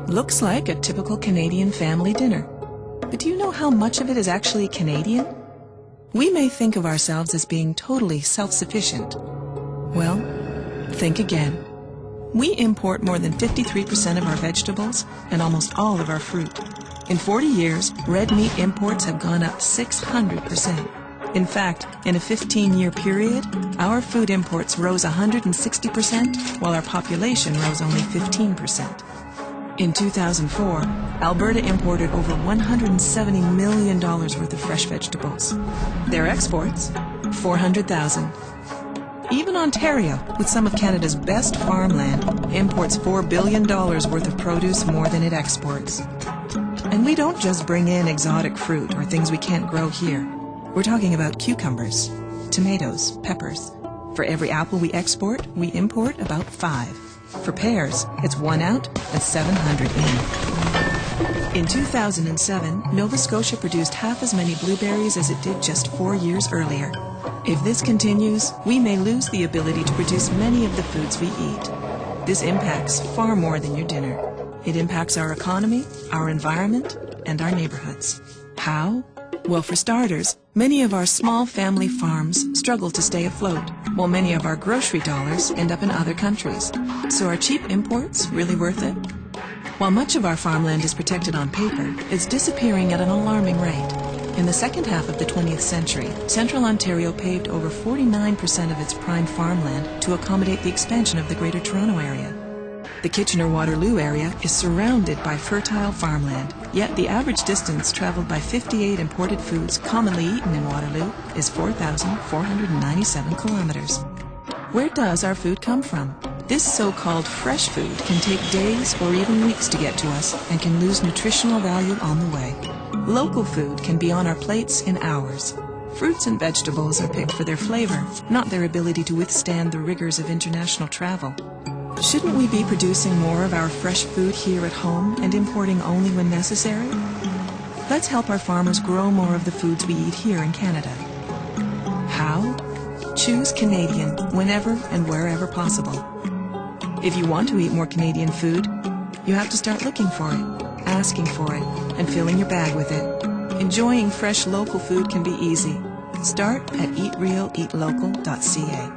Looks like a typical Canadian family dinner. But do you know how much of it is actually Canadian? We may think of ourselves as being totally self-sufficient. Well, think again. We import more than 53% of our vegetables and almost all of our fruit. In 40 years, red meat imports have gone up 600%. In fact, in a 15-year period, our food imports rose 160%, while our population rose only 15%. In 2004, Alberta imported over $170 million worth of fresh vegetables. Their exports, 400,000. Even Ontario, with some of Canada's best farmland, imports $4 billion worth of produce more than it exports. And we don't just bring in exotic fruit or things we can't grow here. We're talking about cucumbers, tomatoes, peppers. For every apple we export, we import about 5. For pears, it's 1 out and 700 in. In 2007, Nova Scotia produced half as many blueberries as it did just 4 years earlier. If this continues, we may lose the ability to produce many of the foods we eat. This impacts far more than your dinner. It impacts our economy, our environment, and our neighborhoods. How? Well, for starters, many of our small family farms struggle to stay afloat, while many of our grocery dollars end up in other countries. So are cheap imports really worth it? While much of our farmland is protected on paper, it's disappearing at an alarming rate. In the second half of the 20th century, Central Ontario paved over 49% of its prime farmland to accommodate the expansion of the Greater Toronto Area. The Kitchener-Waterloo area is surrounded by fertile farmland, yet the average distance traveled by 58 imported foods commonly eaten in Waterloo is 4,497 kilometers. Where does our food come from? This so-called fresh food can take days or even weeks to get to us and can lose nutritional value on the way. Local food can be on our plates in hours. Fruits and vegetables are picked for their flavor, not their ability to withstand the rigors of international travel. Shouldn't we be producing more of our fresh food here at home and importing only when necessary? Let's help our farmers grow more of the foods we eat here in Canada. How? Choose Canadian whenever and wherever possible. If you want to eat more Canadian food, you have to start looking for it, asking for it, and filling your bag with it. Enjoying fresh local food can be easy. Start at eatrealeatlocal.ca.